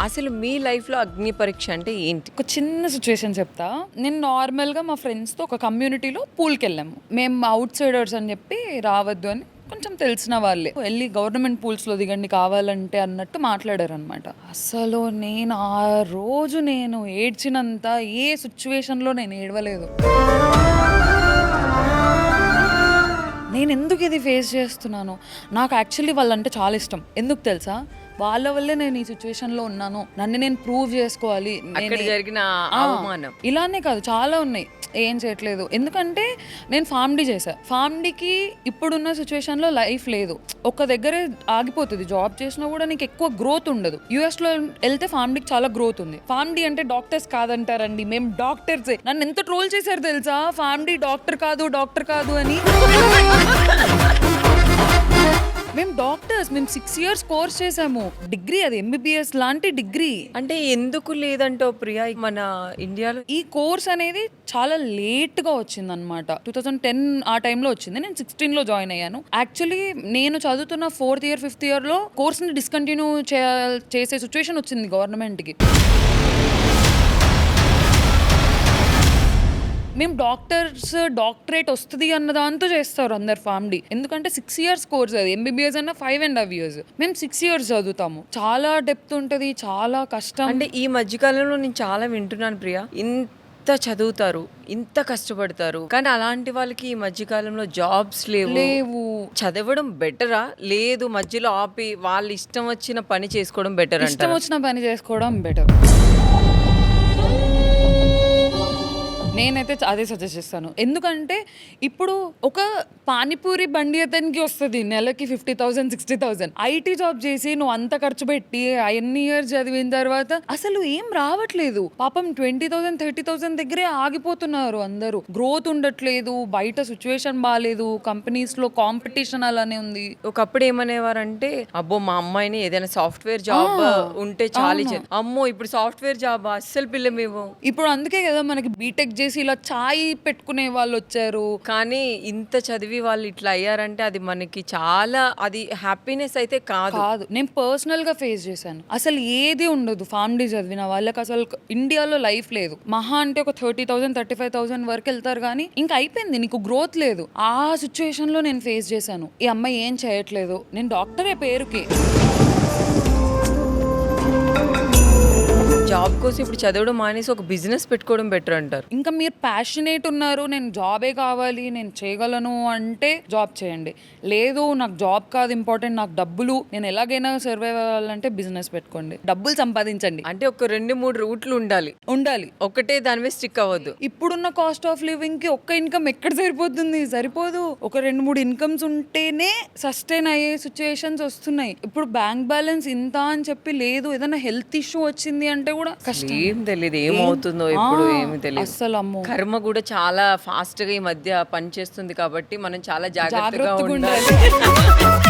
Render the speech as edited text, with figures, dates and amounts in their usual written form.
అసలు మీ లైఫ్లో అగ్ని పరీక్ష అంటే ఏంటి? ఒక చిన్న సిచ్యువేషన్ చెప్తా. నేను నార్మల్గా మా ఫ్రెండ్స్తో ఒక కమ్యూనిటీలో పూల్కి వెళ్ళాము. మేము అవుట్ సైడర్స్ అని చెప్పి రావద్దు అని కొంచెం తెలిసిన వాళ్ళే వెళ్ళి గవర్నమెంట్ పూల్స్లో దిగండి కావాలంటే అన్నట్టు మాట్లాడారు అనమాట. అసలు నేను ఆ రోజు నేను ఏడ్చినంత ఏ సిచ్యువేషన్లో నేను ఏడవలేదు. నేను ఎందుకు ఇది ఫేస్ చేస్తున్నాను? నాకు యాక్చువల్లీ వాళ్ళంటే చాలా ఇష్టం. ఎందుకు తెలుసా? వాళ్ళ వల్లే నేను ఈ సిచ్యువేషన్లో ఉన్నాను, నన్ను నేను ప్రూవ్ చేసుకోవాలి. అక్కడ జరిగిన అవమానం ఇలానే కాదు, చాలా ఉన్నాయి. ఏం చేయట్లేదు ఎందుకంటే నేను ఫార్మ్ డీ చేశా. ఫార్మ్ డీకి ఇప్పుడున్న సిచ్యువేషన్లో లైఫ్ లేదు, ఒక్క దగ్గరే ఆగిపోతుంది. జాబ్ చేసినా కూడా నీకు ఎక్కువ గ్రోత్ ఉండదు. యూఎస్లో వెళ్తే ఫార్మ్ డీకి చాలా గ్రోత్ ఉంది. ఫార్మ్ డీ అంటే డాక్టర్స్ కాదంటారండి, మేము డాక్టర్సే. నన్ను ఎంత ట్రోల్ చేశారు తెలుసా? ఫార్మ్ డీ డాక్టర్ కాదు అని. మేము డాక్టర్స్, మేము 6 years కోర్స్ చేసాము. డిగ్రీ, అది ఎంబీబీఎస్ లాంటి డిగ్రీ. అంటే ఎందుకు లేదంటో ప్రియా, మన ఇండియాలో ఈ కోర్స్ అనేది చాలా లేట్గా వచ్చింది అనమాట. 2010 ఆ టైంలో వచ్చింది. నేను 16లో జాయిన్ అయ్యాను. యాక్చువల్లీ నేను చదువుతున్న 4th year 5th yearలో కోర్స్ని డిస్కంటిన్యూ చేసే సిచ్యువేషన్ వచ్చింది గవర్నమెంట్కి. మేము డాక్టరేట్ వస్తుంది అన్న దాంతో చేస్తారు అందరు ఫార్మ్ డీ. ఎందుకంటే 6 years కోర్స్, అది ఎంబీబీఎస్ అన్న 5.5 years. మేము 6 years చదువుతాము. చాలా డెప్త్ ఉంటుంది, చాలా కష్టం. అంటే ఈ మధ్యకాలంలో నేను చాలా వింటున్నాను ప్రియా, ఇంత చదువుతారు, ఇంత కష్టపడతారు, కానీ అలాంటి వాళ్ళకి ఈ మధ్యకాలంలో జాబ్స్ లేవు. చదవడం బెటరా, లేదు మధ్యలో ఆపి వాళ్ళ ఇష్టం వచ్చిన పని చేసుకోవడం బెటర్? ఇష్టం వచ్చిన పని చేసుకోవడం బెటర్. నేనైతే అదే సజెస్ట్ చేస్తాను. ఎందుకంటే ఇప్పుడు ఒక పానీపూరి బండి అతనికి వస్తుంది నెలకి 50,000 60,000. ఐటీ జాబ్ చేసి నువ్వు అంత ఖర్చు పెట్టి ఎన్ని ఇయర్స్ చదివిన తర్వాత అసలు ఏం రావట్లేదు. పాపం 20,000 30,000 దగ్గరే ఆగిపోతున్నారు అందరూ. గ్రోత్ ఉండట్లేదు, బయట సిచ్యువేషన్ బాగాలేదు, కంపెనీస్ లో కాంపిటీషన్ అలానే ఉంది. ఒకప్పుడు ఏమనేవారంటే, అబ్బో మా అమ్మాయిని ఏదైనా సాఫ్ట్వేర్ జాబ్ ఉంటే చాలు. అమ్మో ఇప్పుడు సాఫ్ట్వేర్ జాబ్ అస్సలు పిల్లమేమో. ఇప్పుడు అందుకే కదా మనకి బీటెక్ చేసి ఇలా చాయ్ పెట్టుకునే వాళ్ళు వచ్చారు. కానీ ఇంత చదివి వాళ్ళు ఇట్లా అయ్యారంటే అది మనకి చాలా, అది హ్యాపీనెస్ అయితే కాదు. నేను పర్సనల్ గా ఫేస్ చేశాను. అసలు ఏది ఉండదు ఫార్మ్ డీ చదివిన వాళ్ళకి. అసలు ఇండియాలో లైఫ్ లేదు. మహా అంటే ఒక 30,000 35,000 వరకు వెళ్తారు, కానీ ఇంకా అయిపోయింది, నీకు గ్రోత్ లేదు. ఆ సిచ్యువేషన్ లో నేను ఫేస్ చేశాను. ఈ అమ్మాయి ఏం చేయట్లేదు, నేను డాక్టరే పేరుకి. జాబ్ కోసం ఇప్పుడు చదవడం మానేసి ఒక బిజినెస్ పెట్టుకోవడం బెటర్ అంటారు. ఇంకా మీరు ప్యాషనేట్ ఉన్నారు, నేను జాబే కావాలి, నేను చేయగలను అంటే జాబ్ చేయండి. లేదు నాకు జాబ్ కాదు ఇంపార్టెంట్, నాకు డబ్బులు, నేను ఎలాగైనా సర్వైవ్ అవ్వాలంటే బిజినెస్ పెట్టుకోండి, డబ్బులు సంపాదించండి. అంటే ఒక 2-3 రూట్లు ఉండాలి. ఒకటే దాని మీద స్టిక్ అవ్వద్దు. ఇప్పుడున్న కాస్ట్ ఆఫ్ లివింగ్ కి ఒక్క ఇన్కమ్ ఎక్కడ సరిపోతుంది? సరిపోదు. ఒక 2-3 ఇన్కమ్స్ ఉంటేనే సస్టైన్ అయ్యే సిచ్యువేషన్స్ వస్తున్నాయి. ఇప్పుడు బ్యాంక్ బ్యాలెన్స్ ఇంత అని చెప్పి లేదు, ఏదైనా హెల్త్ ఇష్యూ వచ్చింది అంటే కూడా ఏం తెలియదు, ఏమవుతుందో ఇప్పుడు ఏమి తెలియదు. అసలు కర్మ కూడా చాలా ఫాస్ట్ గా ఈ మధ్య పనిచేస్తుంది కాబట్టి మనం చాలా జాగ్రత్తగా ఉండాలి.